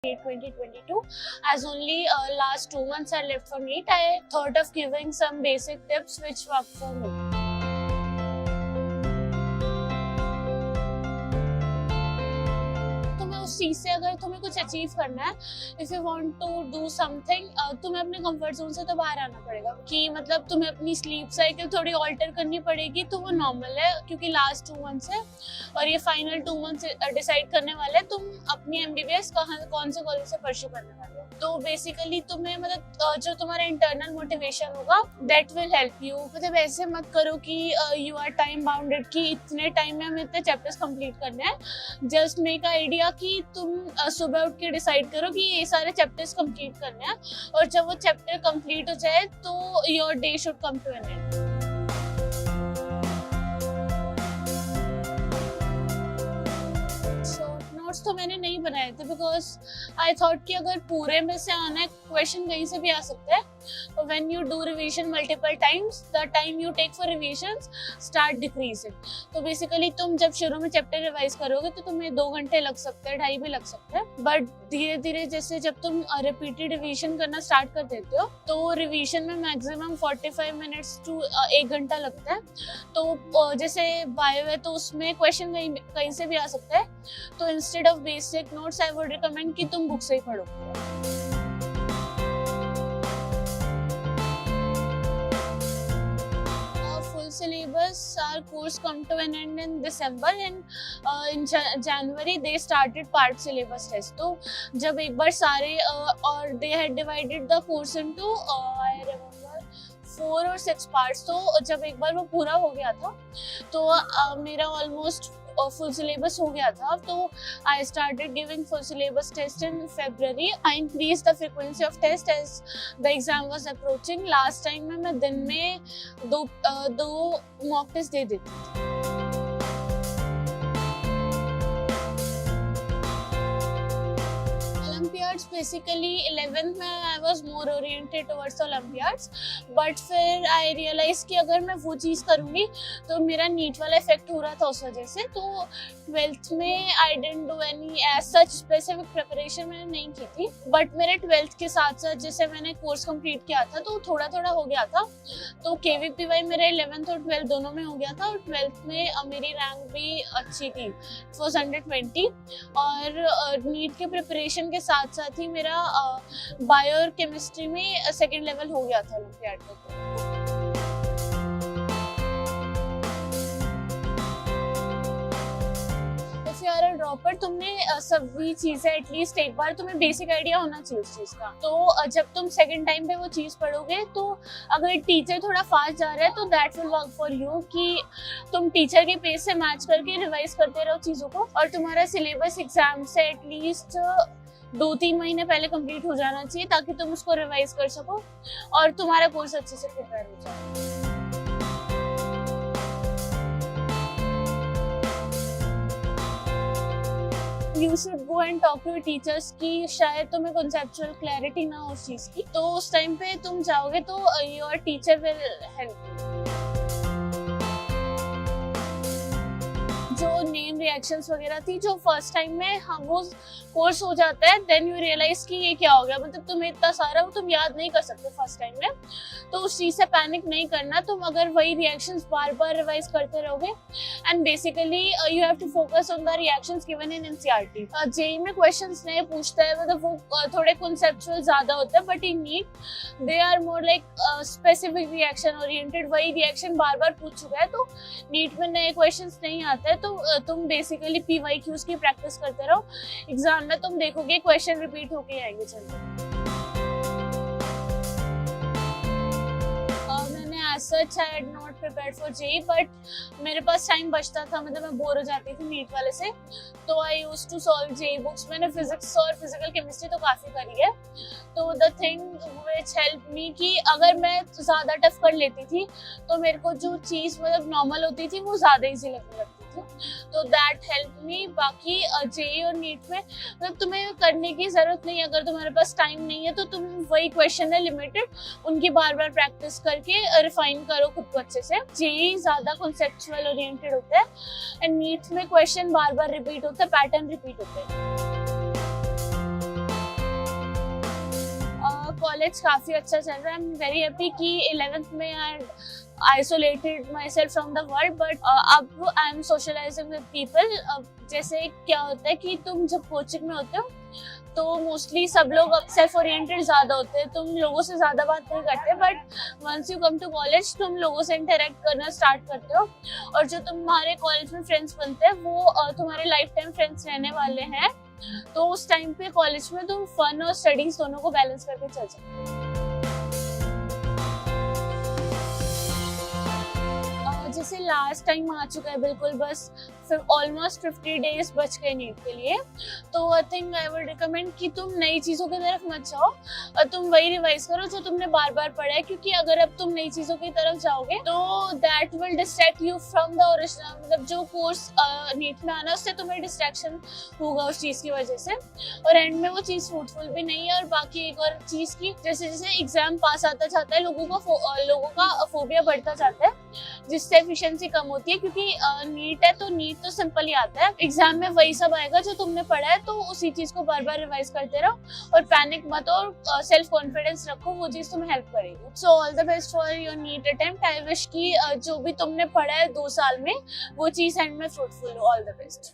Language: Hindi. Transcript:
2022. As only last 2 months are left for NEET, I thought of giving some basic tips which work for me. उस चीज से अगर तुम्हें कुछ अचीव करना है, if you want to do something, तुम्हें अपने कंफर्ट जोन से तो बाहर आना पड़ेगा कि मतलब तुम्हें अपनी स्लीप साइकिल थोड़ी ऑल्टर करनी पड़ेगी। तो वो नॉर्मल है क्योंकि लास्ट 2 मंथ्स है और ये फाइनल 2 मंथ्स डिसाइड करने वाले हैं तुम अपनी MBBS कौन से कॉलेज से परस्यू करने वाले हो। तो बेसिकली तुम्हें मतलब जो तुम्हारा इंटरनल मोटिवेशन होगा दैट विल हेल्प यू। मतलब ऐसे मत करो कि यू आर टाइम बाउंडेड कि इतने टाइम में हमें इतने चैप्टर्स कंप्लीट करने हैं। जस्ट मेक आइडिया कि तुम सुबह उठ के डिसाइड करो कि ये सारे चैप्टर्स कंप्लीट करने हैं और जब वो चैप्टर कंप्लीट हो जाए तो your day should come to an end. Notes तो मैंने नहीं बनाए थे बिकॉज आई थॉट कि अगर पूरे में से आना है क्वेश्चन कहीं से भी आ सकता है। When you do revision multiple times the time you take for revisions start decreasing. तो बेसिकली तुम जब शुरू में चैप्टर रिवाइज करोगे तो तुम्हें 2 घंटे लग सकते हैं, 2.5 भी लग सकते हैं। बट धीरे धीरे जैसे जब तुम रिपीटेड रिवीजन करना स्टार्ट कर देते हो तो रिवीजन में मैक्सिमम 45 मिनट्स टू 1 घंटा लगता है। तो जैसे बायो है तो उसमें क्वेश्चन कहीं से भी आ सकता है। तो instead of basic notes I would recommend कि तुम बुक से ही पढ़ो। Syllabus, our course come to an end in December and in January they started part syllabus test. तो जब एक बार सारे और they had divided the course into I remember 4 or 6 parts. तो जब एक बार वो पूरा हो गया था तो मेरा ऑलमोस्ट फुल सिलेबस हो गया था। तो I started giving full syllabus test in February. I increase the frequency of test as the exam was approaching. Last time में मैं दिन में दो मॉक टेस्ट दे देती थी। Olympiads basically 11th में I was more oriented towards Olympiads, but फिर I realized कि अगर मैं वो चीज़ करूँगी तो मेरा नीट वाला इफेक्ट हो रहा था उस वजह से। तो 12th में I didn't do any as such specific preparation मैंने नहीं की थी। बट मेरे 12th के साथ साथ जैसे मैंने कोर्स कंप्लीट किया था तो थोड़ा थोड़ा हो गया था। तो KVPY मेरे 11th और 12th दोनों में हो गया था और 12th में मेरी रैंक भी अच्छी थी, it was 120। और नीट के प्रिपरेशन के साथ साथ ही मेरा बायो और केमिस्ट्री में सेकंड लेवल हो गया था ओलंपियाड में। If you are a dropper तुमने सभी चीजें एटलीस्ट एक बार तुम्हें बेसिक आइडिया होना चाहिए उस चीज का। तो जब तुम सेकंड टाइम पे वो चीज पढ़ोगे तो अगर टीचर थोड़ा फास्ट जा रहा है तो that will work for you कि तुम टीचर के पेस से मैच करके रिवाइज करते रहो चीजों को। और तुम्हारा सिलेबस एग्जाम से एटलीस्ट 2-3 महीने पहले कंप्लीट हो जाना चाहिए ताकि तुम उसको रिवाइज कर सको और तुम्हारा कोर्स अच्छे से प्रिपेयर हो जाए। You should go and talk to your teachers कि शायद तुम्हें conceptual clarity ना हो उस चीज की। तो उस टाइम पे तुम जाओगे तो your teacher will help you। जो नेम रिएक्शंस वगैरह थी जो फर्स्ट टाइम में हम वो कोर्स हो जाता है देन यू रियलाइज कि ये क्या हो गया। मतलब तुम्हें इतना सारा वो तुम याद नहीं कर सकते फर्स्ट टाइम में। तो उस चीज से पैनिक नहीं करना। तुम अगर वही रिएक्शंस बार बार रिवाइज करते रहोगे and basically you have to focus on the reactions given in NCERT। JEE में क्वेश्चंस नहीं पूछता है, मतलब वो थोड़े कॉन्सेप्चुअल ज्यादा होते हैं। But in NEET they are more like specific reaction oriented. वही रिएक्शन बार बार पूछ चुका है तो नीट में नए क्वेश्चंस नहीं आते। तो तुम बेसिकली PYQs की प्रैक्टिस करते रहो। एग्जाम में तुम देखोगे क्वेश्चन रिपीट होके आएंगे। चलो as such I had not prepared for JEE, but मेरे पास टाइम बचता था, मतलब मैं बोर हो जाती थी नीट वाले से। तो I used to solve JEE books. मैंने फिजिक्स और फिजिकल केमिस्ट्री तो काफी करी है। तो the thing which helped me कि अगर मैं ज्यादा टफ कर लेती थी तो मेरे को जो चीज मतलब नॉर्मल होती थी वो ज्यादा इजी लगने लगती थी। तो दैट हेल्प मी। बाकी JEE और नीट में मतलब तुम्हें करने की जरूरत नहीं है। अगर तुम्हारे पास टाइम नहीं है तो तुम वही क्वेश्चन है लिमिटेड, उनकी बार बार प्रैक्टिस करके रिफाइन करो खुद को अच्छे से। JEE ज्यादा कॉन्सेप्चुअल ओरिएंटेड होता है एंड नीट में क्वेश्चन बार बार रिपीट होता है, पैटर्न रिपीट होते हैं। कॉलेज काफी अच्छा चल रहा है। आई एम वेरी हैप्पी कि 11th में आई isolated myself from the world, but अब I am socialising with people. जैसे क्या होता है कि तुम जब कोचिंग में होते हो तो मोस्टली सब लोग सेल्फ ओरिएंटेड ज्यादा होते हैं, तुम लोगों से ज्यादा बात नहीं करते, but once you come to college तुम लोगों से इंटरेक्ट करना स्टार्ट करते हो, और जो तुम्हारे कॉलेज में फ्रेंड्स बनते हैं वो तुम्हारे लाइफ टाइम फ्रेंड्स रहने वाले हैं। तो उस टाइम पे कॉलेज में तुम फन और स्टडीज दोनों को बैलेंस करके चल सकते हो। जैसे लास्ट टाइम आ चुका है बिल्कुल, बस ऑलमोस्ट 50 डेज बच गए नीट के लिए, तो I think I would recommend कि तुम नई चीज़ों की तरफ मत जाओ और तुम वही रिवाइज करो जो तुमने बार बार पढ़ा है, क्योंकि अगर अब तुम नई चीज़ों की तरफ जाओगे तो that will distract you from the original, मतलब जो कोर्स नीट में आना उससे तुम्हें डिस्ट्रैक्शन होगा उस चीज़ की वजह से, और एंड में वो चीज़ फ्रूटफुल भी नहीं है। और बाकी एक और चीज़ की जैसे जैसे एग्जाम पास आता जाता है लोगों का फोबिया बढ़ता जाता है, जिससे एफिशिएंसी कम होती है, क्योंकि नीट है तो नीट तो सिंपल ही आता है, एग्जाम में वही सब आएगा जो तुमने पढ़ा है, तो उसी चीज को बार बार रिवाइज करते रहो और पैनिक मत, और सेल्फ कॉन्फिडेंस रखो, वो चीज तुम्हें हेल्प करेगी। So all the best for your NEET attempt. I wish कि जो भी तुमने पढ़ा है 2 साल में वो चीज एंड में फ्रूटफुल हो। All the best.